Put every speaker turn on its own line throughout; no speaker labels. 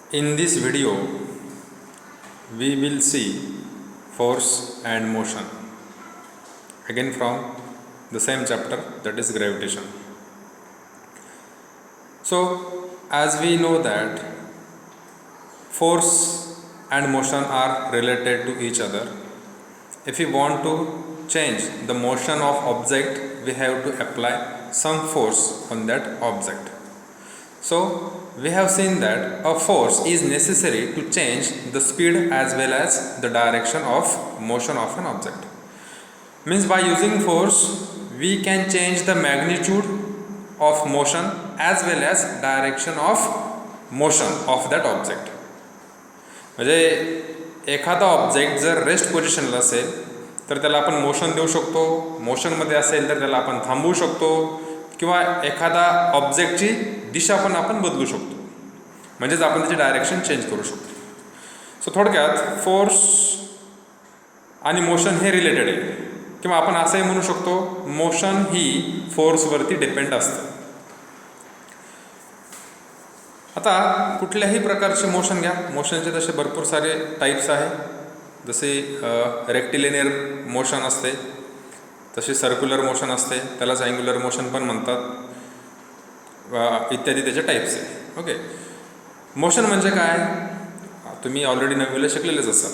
In this video, we will see force and motion, again from the same chapter, that is gravitation. So, as we know that force and motion are related to each other, if we want to change the motion of object, we have to apply some force on that object. So, we have seen that a force is necessary to change the speed as well as the direction of motion of an object. Means by using force, we can change the magnitude of motion as well as direction of motion of that object. म्हणजे एखादा object जर rest पोझिशनला असेल तर त्याला आपण motion देऊ शकतो, मोशनमध्ये असेल तर त्याला आपण थांबवू शकतो, किंवा एखादा ऑब्जेक्टची दिशा पण आपण बदलू शकतो, म्हणजेच आपण त्याची डायरेक्शन चेंज करू शकतो. सो थोडक्यात फोर्स आणि मोशन हे रिलेटेड आहे, किंवा आपण असंही म्हणू शकतो मोशन ही फोर्सवरती डिपेंड असतं. आता कुठल्याही प्रकारचे मोशन घ्या, मोशनचे तसे भरपूर सारे टाईप्स आहे. जसे रेक्टिलिनियर मोशन असते, तसे सर्क्युलर मोशन असते, त्यालाच अँग्युलर मोशन पण म्हणतात, इत्यादी त्याचे टाईप्स आहे. ओके, मोशन म्हणजे काय तुम्ही ऑलरेडी नववीला शिकलेलेच असाल.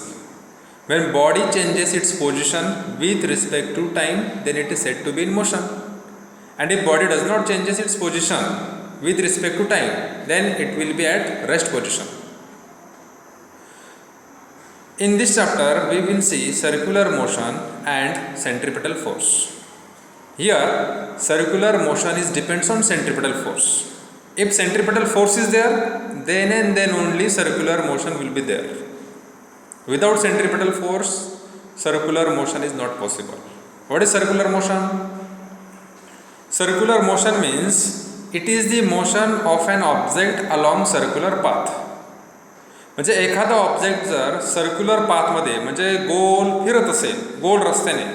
When body changes its position with respect to time then it is said to be in motion, and if body does not changes its position with respect to time, then it will be at rest position. In this chapter we will see circular motion and centripetal force. Here circular motion is depends on centripetal force. If centripetal force is there, then and then only circular motion will be there. Without centripetal force, circular motion is not possible. What is circular motion? Circular motion means it is the motion of an object along circular path. म्हणजे एखादा object जर circular पाथमध्ये म्हणजे गोल फिरत असेल, गोल रस्त्याने,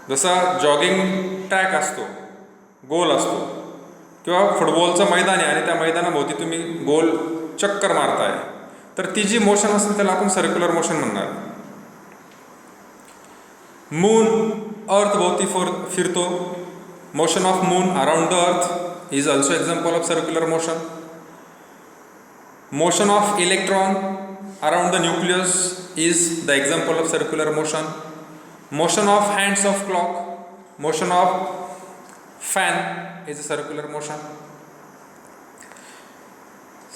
जसा jogging track असतो, गोल असतो, किंवा फुटबॉलचं मैदान आहे आणि त्या मैदानाभोवती तुम्ही गोल चक्कर मारताय, तर ती जी मोशन असते त्याला आपण सर्क्युलर मोशन म्हणणार. मून अर्थ भोवती फिरतो, motion of moon around the earth is also example of circular motion. Motion of electron around the nucleus is the example of circular motion. Motion of hands of clock, motion of fan is a circular motion.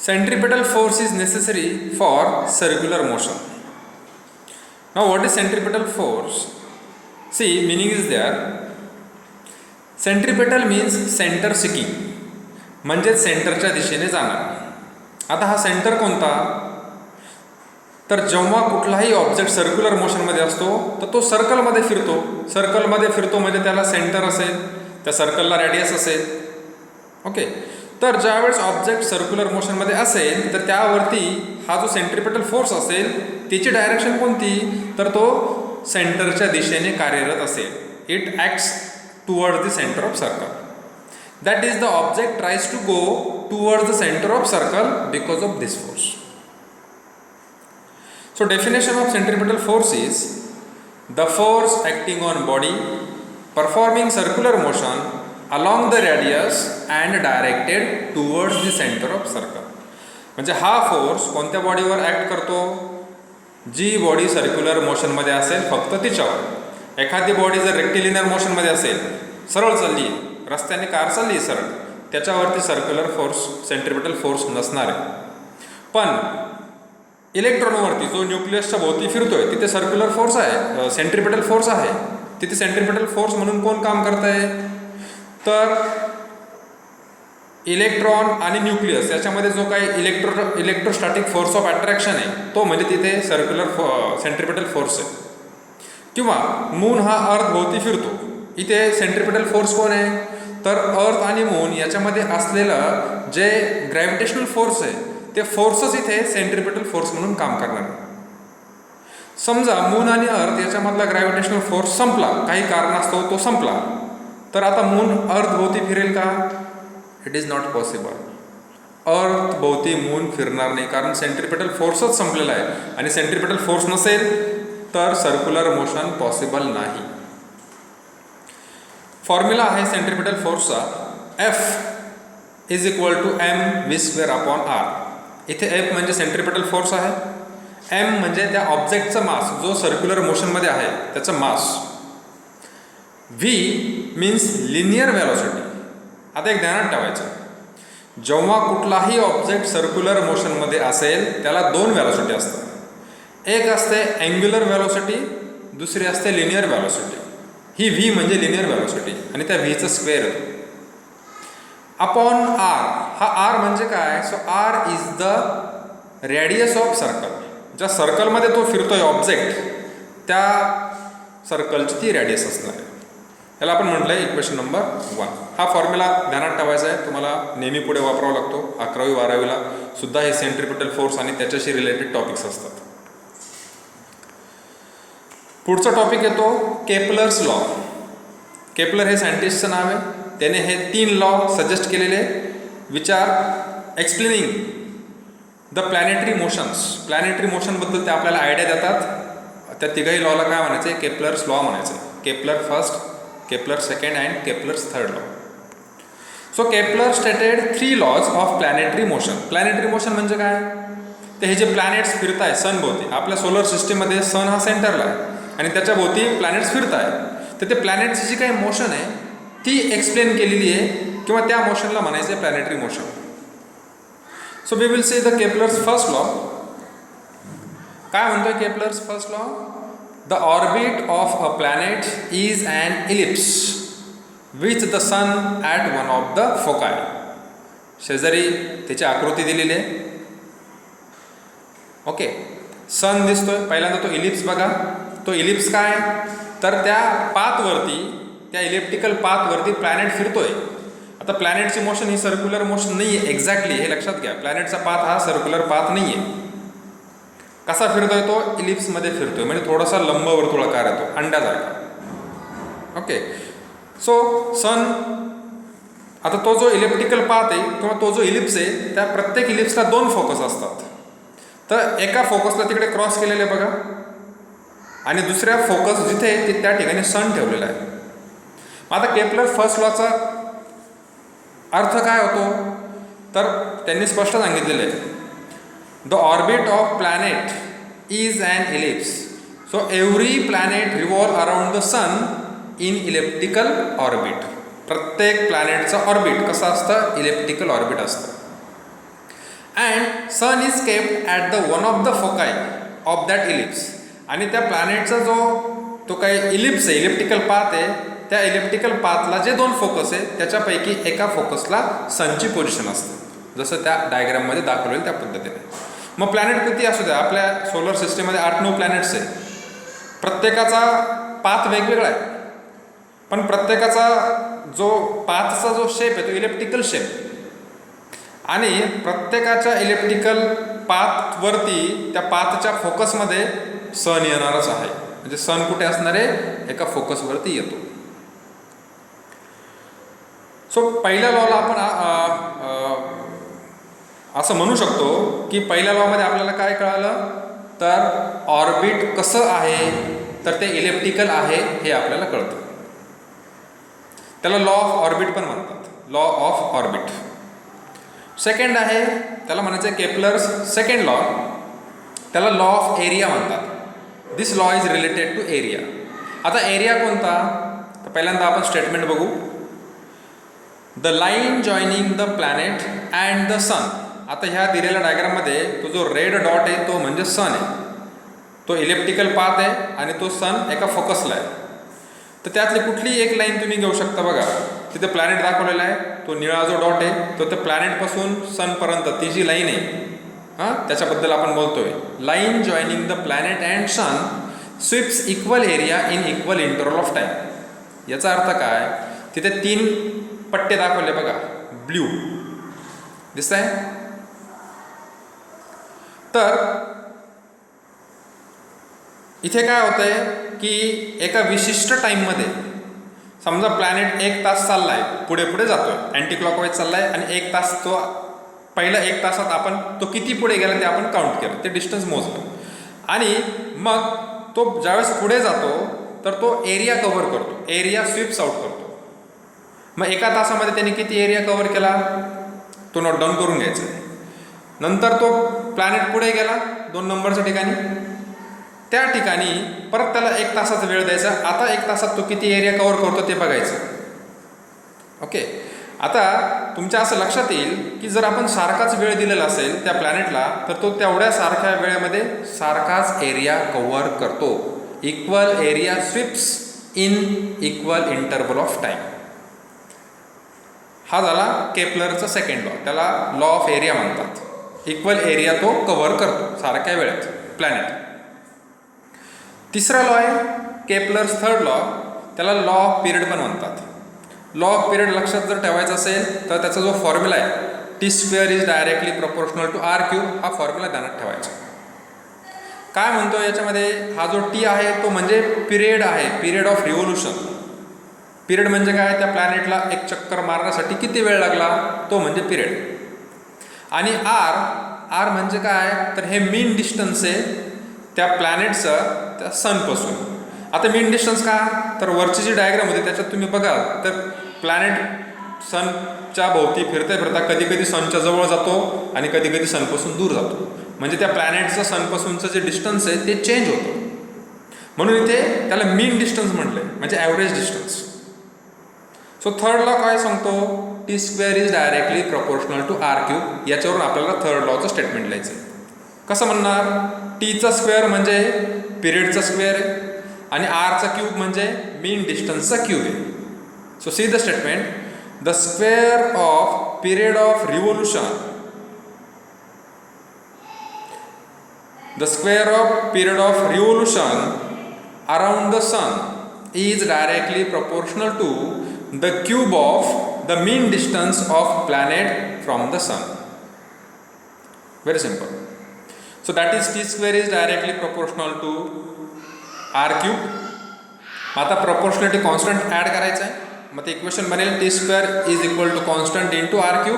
Centripetal force is necessary for circular motion. Now what is centripetal force? See, meaning is there. Centripetal means centre seeking, म्हणजेच सेंटरच्या दिशेने जाणार. आता हा centre कोणता, तर जेव्हा कुठलाही ऑब्जेक्ट सर्क्युलर मोशनमध्ये असतो तर तो सर्कलमध्ये फिरतो. सर्कलमध्ये फिरतो म्हणजे त्याला सेंटर असेल, त्या सर्कलला रेडियस असेल. ओके, तर ज्यावेळेस ऑब्जेक्ट सर्क्युलर मोशनमध्ये असेल तर त्यावरती हा जो सेंट्रिपेटल फोर्स असेल त्याची डायरेक्शन कोणती, तर तो सेंटरच्या दिशेने कार्यरत असेल. It acts towards the center of circle. That is, the object tries to go towards the center of circle because of this force. So definition of centripetal force is the force acting on body performing circular motion along the radius and directed towards the center of circle. म्हणजे हा force कोणत्या बॉडीवर act करतो, जी body circular मोशनमध्ये असेल फक्त तिच्यावर. एखादी body जर rectilinear मोशनमध्ये असेल, सरळ चालली आहे, रस्त्याने कार चालली आहे सरळ, त्याच्यावरती सर्क्युलर फोर्स सेंट्रिपेटल फोर्स नसणार आहे. पण इलेक्ट्रॉनवरती जो न्यूक्लियसच्या भोवती फिरतोय तिथे सर्क्युलर फोर्स आहे, सेंट्रिपेटल फोर्स आहे. तिथे सेंट्रिपेटल फोर्स म्हणून कोण काम करत आहे, तर इलेक्ट्रॉन आणि न्यूक्लियस याच्यामध्ये जो काही इलेक्ट्रोस्टॅटिक फोर्स ऑफ अट्रॅक्शन आहे तो म्हणजे तिथे सर्क्युलर सेंट्रिपेटल फोर्स आहे. किंवा मून हा अर्थ भोवती फिरतो, इथे सेंट्रिपेटल फोर्स कोण आहे, तर अर्थ आणि मून याच्यामध्ये असलेलं जे ग्रॅव्हिटेशनल फोर्स आहे ते फोर्सच इथे सेंट्रिपेटल फोर्स म्हणून काम करणार. समजा मून आणि अर्थ याच्यामधला ग्रॅव्हिटेशनल फोर्स संपला, काही कारणास्तव तो संपला, तर आता मून अर्थ भोवती फिरेल का, इट इज नॉट पॉसिबल. अर्थ भोवती मून फिरणार नाही, कारण सेंट्रिपेटल फोर्सच संपलेला आहे आणि सेंट्रिपेटल फोर्स नसेल तर सर्क्युलर मोशन पॉसिबल नाही. फॉर्म्युला आहे सेंट्रिपेटल फोर्सचा F is equal to mv²/r. इथे F म्हणजे सेंट्रिपेटल फोर्स आहे, m म्हणजे त्या ऑब्जेक्टचा मास जो सर्क्युलर मोशनमध्ये आहे त्याचं मास, v मीन्स लिनियर व्हेलॉसिटी. आता एक ध्यानात ठेवायचं, जेव्हा कुठलाही ऑब्जेक्ट सर्क्युलर मोशनमध्ये असेल त्याला दोन व्हेलॉसिटी असतात. एक असते अँग्युलर व्हेलॉसिटी, दुसरी असते लिनियर व्हेलॉसिटी. ही v म्हणजे लिनियर व्हेलॉसिटी आणि त्या vचं स्क्वेअर येतो अपॉन r. हा r म्हणजे काय, so r is the radius of circle. ज्या सर्कलमध्ये तो फिरतोय ऑब्जेक्ट त्या सर्कलची ती रेडियस असणार आहे. याला आपण म्हटलं आहे इक्वेशन नंबर 1. हा फॉर्म्युला ध्यानात ठेवायचा आहे, तुम्हाला नेहमी पुढे वापरावा लागतो. 11वी 12वीला सुद्धा हे सेंट्रिपेटल फोर्स आणि त्याच्याशी रिलेटेड टॉपिक्स असतात. पुढचा टॉपिक येतो केपलर्स लॉ. केपलर हे सायंटिस्टचं नाव आहे. त्याने हे 3 लॉ सजेस्ट केलेले which are explaining the planetary motions. Planetary मोशनबद्दल ते आपल्याला आयडिया देतात. त्या तिघही लॉला काय म्हणायचं आहे, केपलर्स लॉ म्हणायचं आहे. Kepler first, Kepler second and Kepler's third law. So Kepler stated 3 laws of planetary motion. Planetary motion म्हणजे काय, ते हे जे प्लॅनेट्स फिरत आहे सन भोवती, आपल्या सोलर सिस्टीममध्ये सन हा सेंटरला आहे आणि त्याच्या भोवती प्लॅनेट्स फिरत आहे, तर ते प्लॅनेट्सची जी काही मोशन आहे ती एक्सप्लेन केलेली आहे किंवा त्या मोशनला म्हणायचं आहे planetary motion. So we will see the Kepler's first law. काय म्हणतोय Kepler's first law, the orbit of a planet is an ellipse with the sun at one of the foci. शेजारी त्याची आकृती दिलेली आहे. ओके, सन दिसतोय पहिल्यांदा, तो इलिप्स बघा. तो इलिप्स काय, तर त्या पाथवरती, त्या इलेप्टिकल पाथवरती प्लॅनेट फिरतोय. आता प्लॅनेटची मोशन ही सर्क्युलर मोशन नाही आहे एक्झॅक्टली, हे लक्षात घ्या. प्लॅनेटचा पाथ हा सर्क्युलर पाथ नाही आहे. कसा फिरतोय तो, इलिप्समध्ये फिरतोय, म्हणजे थोडासा लंबवर्तुळाकार येतो, अंड्यासारखा. ओके, सो सन, आता तो जो इलेप्टिकल पाथ आहे किंवा तो जो इलिप्स आहे त्या प्रत्येक इलिप्सला 2 फोकस असतात. तर एका फोकसला तिकडे क्रॉस केलेले बघा आणि दुसऱ्या फोकस जिथे आहे त्या ठिकाणी सन ठेवलेला आहे. आता केपलर फर्स्ट लॉचा अर्थ काय होतो, तर त्यांनी स्पष्ट सांगितलेलं आहे, the orbit of planet is an ellipse. So every planet revolve around the sun in elliptical orbit. प्रत्येक प्लॅनेटचं ऑर्बिट कसं असतं, इलेप्टिकल ऑर्बिट असतं. And sun is kept at the one of the foci of that ellipse. आणि त्या प्लॅनेटचा तो काही ellipse आहे, इलेप्टिकल पाथ आहे, त्या इलेप्टिकल पाथला जे 2 फोकस आहे त्याच्यापैकी एका फोकसला सनची पोझिशन असते, जसं त्या डायग्राममध्ये दाखवलेलं त्या पद्धतीने. मग प्लॅनेट किती असू द्या, आपल्या सोलर सिस्टीममध्ये 8-9 प्लॅनेट्स आहे. प्रत्येकाचा पाथ वेगवेगळा आहे, पण प्रत्येकाचा जो पाथचा जो शेप आहे तो इलेप्टिकल शेप, आणि प्रत्येकाच्या इलेप्टिकल पाथवरती त्या पाथच्या फोकसमध्ये सन येणारच आहे. म्हणजे सन कुठे असणार आहे, एका फोकसवरती येतो. सो पहिल्या लॉला आपण असं म्हणू शकतो की पहिल्या लॉमध्ये आपल्याला काय कळालं, तर ऑर्बिट कसं आहे, तर ते इलेप्टिकल आहे हे आपल्याला कळतं. त्याला लॉ ऑफ ऑर्बिट पण म्हणतात, लॉ ऑफ ऑर्बिट. सेकंड आहे त्याला म्हणायचं केपलर्स सेकंड लॉ, त्याला लॉ ऑफ एरिया म्हणतात. This law is related to area. आता एरिया कोणता, तर पहिल्यांदा आपण स्टेटमेंट बघू. The line joining the planet and the sun. आता ह्या दिलेल्या डायग्राममध्ये तो जो रेड डॉट आहे तो म्हणजे सन आहे. तो इलेप्टिकल पाथ आहे आणि तो सन एका फोकसला आहे. तर त्यातली कुठली एक लाईन तुम्ही घेऊ शकता बघा. तिथे प्लॅनेट दाखवलेला आहे, तो निळा जो डॉट आहे तो त्या प्लॅनेटपासून सनपर्यंत ती जी लाईन आहे त्याच्याबद्दल आपण बोलतोय. Line joining the planet and sun sweeps equal area in equal interval of time. याचा अर्थ काय, तिथे 3 पट्टे दाखवले बघा, ब्ल्यू दिसत आहे. तर इथे काय होतंय की एका विशिष्ट टाईममध्ये समजा प्लॅनेट 1 तास चाललाय, पुढे पुढे जातोय, अँटी क्लॉकवाईज चाललाय आणि 1 तास तो पहिल्या 1 तासात आपण तो किती पुढे गेला ते आपण काउंट केलं, ते डिस्टन्स मोजलं. आणि मग तो ज्यावेळेस पुढे जातो तर तो एरिया कव्हर करतो, एरिया स्वीप्स आउट करतो. मग 1 तासामध्ये त्याने किती एरिया कव्हर केला तो नोट डाऊन करून घ्यायचा आहे. नंतर तो प्लॅनेट पुढे गेला 2 नंबरच्या ठिकाणी, त्या ठिकाणी परत त्याला 1 तासाचा वेळ द्यायचा. आता 1 तासात तो किती एरिया कव्हर करतो ते बघायचं. ओके, आता तुमच्या असं लक्षात येईल की जर आपण सारखाच वेळ दिलेला असेल त्या प्लॅनेटला तर तो तेवढ्या सारख्या वेळेमध्ये सारखाच एरिया कव्हर करतो. Equal area sweeps in equal interval of time. हा झाला केपलरचा सेकंड लॉ, त्याला लॉ ऑफ एरिया म्हणतात. इक्वल एरिया तो कव्हर करतो सारख्या वेळेत प्लॅनेट. तिसरा लॉ आहे केपलर्स थर्ड लॉ, त्याला लॉ ऑफ पिरियड पण म्हणतात. लॉ ऑफ पिरियड लक्षात जर ठेवायचा असेल तर त्याचा जो फॉर्म्युला आहे T² is directly proportional to R³, हा फॉर्म्युला ध्यानात ठेवायचा. काय म्हणतो याच्यामध्ये, हा जो T आहे तो म्हणजे पिरियड आहे, पिरियड ऑफ रिव्होल्यूशन. पिरियड म्हणजे काय, त्या प्लॅनेटला एक चक्कर मारण्यासाठी किती वेळ लागला तो म्हणजे पिरियड. आणि R म्हणजे काय, तर हे मीन डिस्टन्स आहे त्या प्लॅनेटचं त्या सनपासून. आता मीन डिस्टन्स का, तर वरची जी डायग्राम होती त्याच्यात तुम्ही बघाल तर प्लॅनेट सनच्या भोवती फिरता कधी कधी सनच्या जवळ जातो आणि कधी कधी सनपासून दूर जातो. म्हणजे त्या प्लॅनेटचं सनपासूनचं जे डिस्टन्स आहे ते चेंज होतं. म्हणून इथे त्याला मीन डिस्टन्स म्हटलंय, म्हणजे average distance. So third law काय सांगतो, T² is directly proportional to R³. याच्यावरून आपल्याला थर्ड लॉचं स्टेटमेंट लिहायचं आहे. कसं म्हणणार, टीचा स्क्वेअर म्हणजे पिरियडचा स्क्वेअर आहे आणि आरचा क्यूब म्हणजे मीन डिस्टन्सचा क्यूब आहे. So see the statement, the square of period of revolution, the square of period of revolution around the sun is directly proportional to the cube of the mean distance of planet from the sun. Very simple. So that is T² is directly proportional to R³. आता proportionality constant add करायचं आहे. मग ते equation बनेल T² is equal to constant into R³.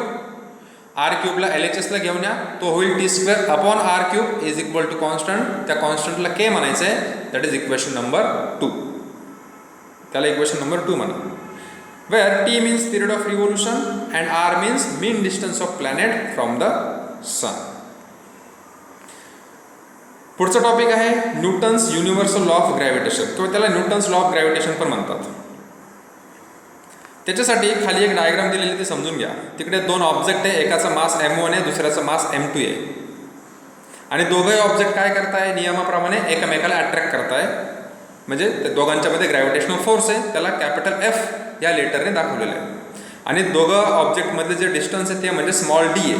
R³ ला LHS ला घेऊन या, तो होईल T² upon R³ is equal to constant. त्या कॉन्स्टंटला K म्हणायचं आहे. That is equation number 2. त्याला इक्वेशन नंबर 2 म्हणा. where T means period of revolution and R means mean distance of planet from the sun. पुढचा टॉपिक आहे Newton's universal law of gravitation, किंवा त्याला न्यूटन्स लॉ ऑफ ग्रॅव्हिटेशन पण म्हणतात. त्याच्यासाठी खाली एक डायग्राम दिलेली ती समजून घ्या. तिकडे 2 ऑब्जेक्ट आहे, एकाचा मास m1 आहे, दुसऱ्याचा मास m2 आहे. आणि दोघंही ऑब्जेक्ट काय करताय, नियमाप्रमाणे एकमेकाला अट्रॅक्ट करताय. म्हणजे त्या दोघांच्या मध्ये ग्रॅव्हिटेशनल फोर्स आहे, त्याला कॅपिटल F या लेटरने दाखवलेलं आहे. आणि दोघं ऑब्जेक्टमधले जे डिस्टन्स आहे ते म्हणजे स्मॉल d आहे.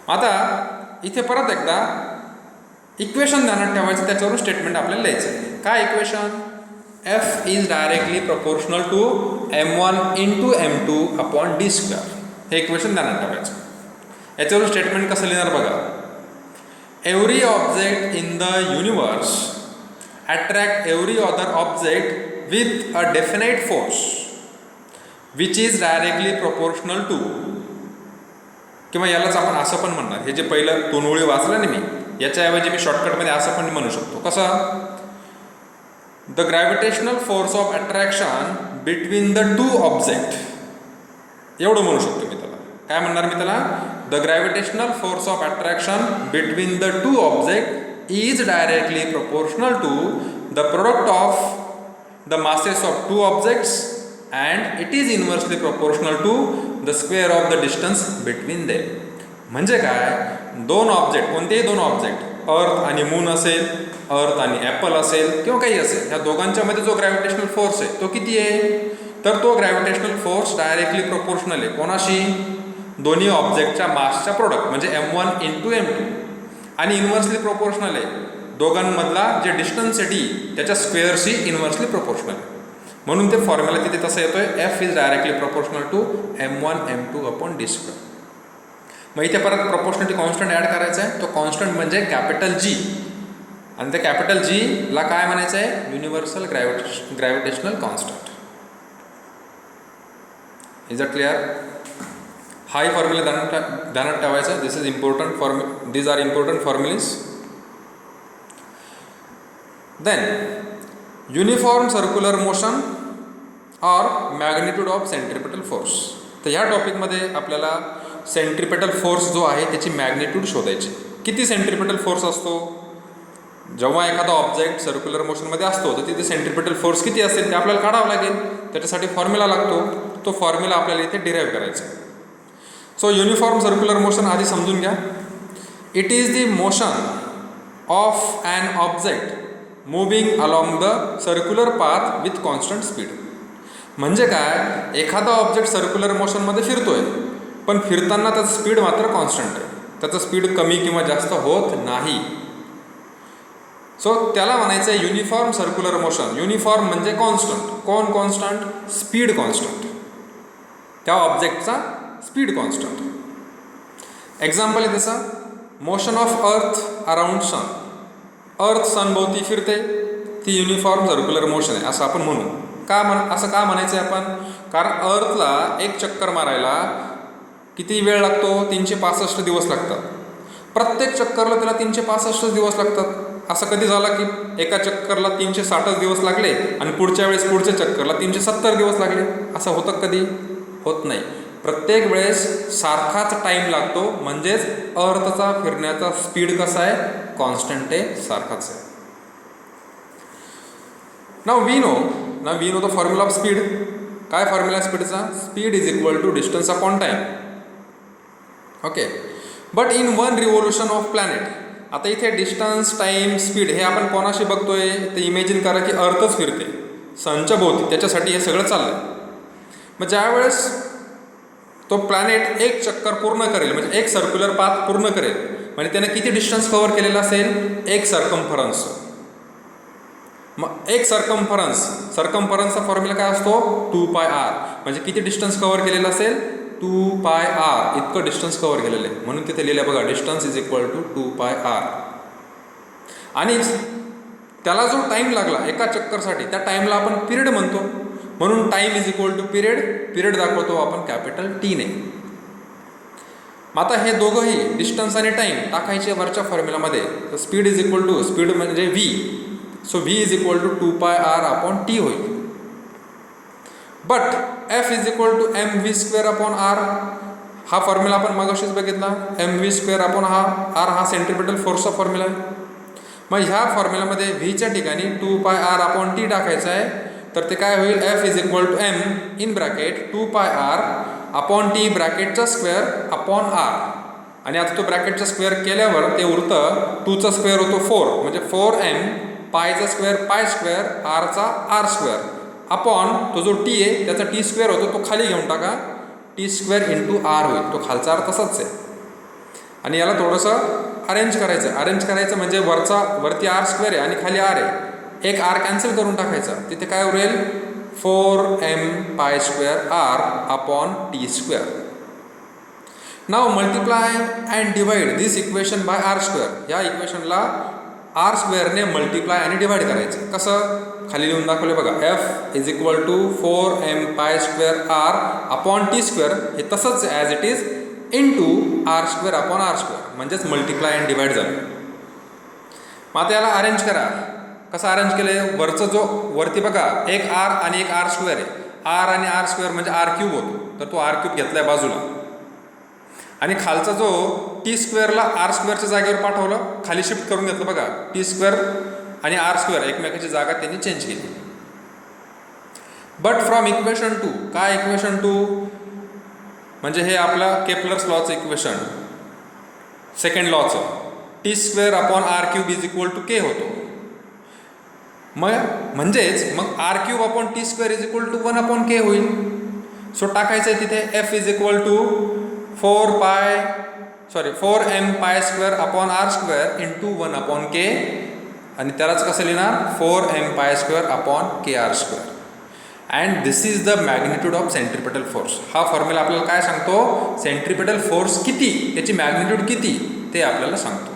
आता इथे परत एकदा इक्वेशन ध्यानात ठेवायचं, त्याच्यावरून स्टेटमेंट आपल्याला लिहायचं आहे. काय equation, F is directly proportional to m1 into m2 upon d². हे इक्वेशन ध्यानात ठेवायचं. याच्यावरून स्टेटमेंट कसं लिहिणार बघा. Every object in the universe attract every other object with a definite force which is directly proportional to, किंवा यालाच आपण असं पण म्हणणार, हे जे पहिलं 2 ओळी वाचलं ना मी, याच्याऐवजी मी शॉर्टकटमध्ये असं पण म्हणू शकतो. कसं, the gravitational force of attraction between the 2 object, एवढं म्हणू शकतो मी त्याला. काय म्हणणार मी त्याला, the gravitational force of attraction between the 2 object is directly proportional to the product of the masses of 2 objects and it is inversely proportional to the square of the distance between them. म्हणजे काय, 2 object, कोणतेही 2 object, अर्थ आणि moon असेल, अर्थ आणि Apple असेल किंवा काही असेल, ह्या दोघांच्या मध्ये जो ग्रॅव्हिटेशनल फोर्स आहे तो किती आहे, तर तो ग्रॅव्हिटेशनल फोर्स डायरेक्टली प्रोपोर्शनल आहे कोणाशी, दोन्ही ऑब्जेक्टच्या मासच्या प्रोडक्ट म्हणजे m1 इंटू m2, आणि इन्व्हर्सली प्रोपोर्शनल आहे दोघांमधला जे डिस्टन्स आहे d त्याच्या स्क्वेअरशी इन्व्हर्सली प्रोपोर्शनल आहे. म्हणून ते फॉर्म्युला तिथे तसं येतोय, F is directly proportional to m1 m2 upon d². मग इथे परत प्रोपोर्शनलिटी कॉन्स्टंट ॲड करायचा आहे. तो कॉन्स्टंट म्हणजे कॅपिटल G, आणि त्या कॅपिटल G ला काय म्हणायचं आहे, universal gravitational constant. Is a clear. हाही फॉर्म्युला ध्यानात ठेवायचा. This is important these are important formulae. Then uniform circular motion और मॅग्निट्यूड ऑफ सेंट्रिपेटल फोर्स. तर ह्या टॉपिकमध्ये आपल्याला सेंट्रिपेटल फोर्स जो आहे त्याची मॅग्निट्यूड शोधायची. किती सेंट्रिपेटल फोर्स असतो? जेव्हा एखादा ऑब्जेक्ट सर्क्युलर मोशनमध्ये असतो तर तिथे सेंट्रिपेटल फोर्स किती असेल ते आपल्याला काढावं लागेल. त्याच्यासाठी फॉर्म्युला लागतो. तो फॉर्म्युला आपल्याला इथे डिराईव्ह करायचा. सो युनिफॉर्म सर्क्युलर मोशन आधी समजून घ्या. It is the motion of an object moving along the circular path with constant speed. म्हणजे काय, एखादा ऑब्जेक्ट सर्क्युलर मोशनमध्ये फिरतोय पण फिरताना त्याचं स्पीड मात्र कॉन्स्टंट आहे. त्याचं स्पीड कमी किंवा जास्त होत नाही. सो त्याला म्हणायचं आहे युनिफॉर्म सर्क्युलर मोशन. युनिफॉर्म म्हणजे कॉन्स्टंट. कोण कॉन्स्टंट? Speed constant. त्या ऑब्जेक्टचा स्पीड कॉन्स्टंट. एक्झाम्पल आहे त्याचा motion of earth around sun. Earth सनभोवती फिरते, ती युनिफॉर्म सर्क्युलर मोशन आहे असं आपण म्हणू. असं का म्हणायचं आहे आपण? कारण अर्थला एक चक्कर मारायला किती वेळ लागतो? 365 दिवस लागतात. प्रत्येक चक्करला त्याला 365 दिवस लागतात. असं कधी झालं की एका चक्करला 360 दिवस लागले आणि पुढच्या वेळेस पुढच्या चक्करला 370 दिवस लागले? असं होतं कधी? होत नाही. प्रत्येक वेळेस सारखाच टाईम लागतो. म्हणजेच अर्थचा फिरण्याचा स्पीड कसा आहे? कॉन्स्टंट आहे, सारखाच आहे. नाव we know the formula of speed. काय फॉर्म्युला स्पीडचा? Speed is equal to distance upon time. Okay. But in one revolution of planet. आता इथे डिस्टन्स, टाईम, स्पीड हे आपण कोणाशी बघतोय? ते इमॅजिन करा की अर्थच फिरते सनच्या भोवती. त्याच्यासाठी हे सगळं चाललंय. मग ज्यावेळेस तो प्लॅनेट एक चक्कर पूर्ण करेल म्हणजे एक सर्क्युलर पाथ पूर्ण करेल म्हणजे त्याने किती डिस्टन्स कव्हर केलेलं असेल? एक सर्कम्फरन्स. मग एक सर्कम्फरन्सचा फॉर्म्युला काय असतो? 2πr. म्हणजे किती डिस्टन्स कव्हर केलेलं असेल? 2πr. इतकं डिस्टन्स कव्हर केलेलं आहे. म्हणून तिथे लिहिलं बघा distance is equal to 2πr. आणि त्याला जो टाईम लागला एका चक्करसाठी त्या टाईमला आपण पिरियड म्हणतो. म्हणून time is equal to period दाखवतो आपण कॅपिटल टी ने. मग आता हे दोघंही डिस्टन्स आणि टाईम टाकायचे वरच्या फॉर्म्युलामध्ये. तर speed is equal to speed म्हणजे v. So v is equal to 2πr upon t होईल. But f is equal to mv² upon r. हा फॉर्म्युला आपण मगाशीच बघितला. mv² अपॉन r हा सेंट्रिपेटल फोर्सचा फॉर्म्युला आहे. मग ह्या फॉर्म्युलामध्ये व्हीच्या ठिकाणी 2πr अपॉन t टाकायचं आहे. तर ते काय होईल? f is equal to m in bracket 2πr upon t ब्रॅकेटचा स्क्वेअर अपॉन r. आणि आता तो ब्रॅकेटचा स्क्वेअर केल्यावर ते उरतं 2चा स्क्वेअर होतो 4 म्हणजे 4m पायचा स्क्वेअर पाय स्क्वेअर आरचा आर स्क्वेअर अपॉन तो जो टी आहे त्याचा टी स्क्वेअर होतो तो खाली घेऊन टाका. टी स्क्वेअर इंटू आर होईल. तो खालचा आर तसाच आहे. आणि याला थोडंसं अरेंज करायचं म्हणजे वरती आर स्क्वेअर आहे आणि खाली आर आहे. एक आर कॅन्सल करून टाकायचा. तिथे काय उरेल? 4m pi square r upon T square. Now multiply and divide this equation by r square. या इक्वेशनला आर स्क्वेअरने मल्टिप्लाय आणि डिवाइड करायचं. कसं? खाली लिहून दाखवले बघा. f is equal to 4m pi square r upon T square. हे तसंच as it is into r square upon R square म्हणजेच मल्टिप्लाय अँड डिवाइड झालं. मग आता याला अरेंज करा. कसं अरेंज केलं? वरती बघा एक आर आणि एक आर स्क्वेअर आहे. आर आणि आर स्क्वेअर म्हणजे आर क्यूब होतो. तर तो आर क्यूब घेतलाय बाजूला. आणि खालचा जो टी स्क्वेअरला आर स्क्वेअरच्या जागेवर पाठवलं, खाली शिफ्ट करून घेतलं बघा. टी स्क्वेअर आणि आर स्क्वेअर एकमेकाची जागा त्यांनी चेंज केली. But from equation 2. काय इक्वेशन 2? म्हणजे हे आपलं केपलर्स लॉचं इक्वेशन सेकंड लॉचं. T square upon R cube is equal to K होतो. मग R cube upon T square is equal to 1 upon K होईल. सो टाकायचं आहे तिथे f is equal to 4m pi square upon R square into 1 upon K. आणि त्यालाच कसं लिहिणार? 4m pi square upon K R square. And this is the magnitude of centripetal force. हा formula आपल्याला काय सांगतो? सेंट्रिपेटल फोर्स किती, त्याची मॅग्निट्यूड किती ते आपल्याला सांगतो.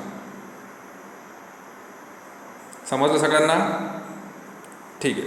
समजलं सगळ्यांना? ठीक आहे.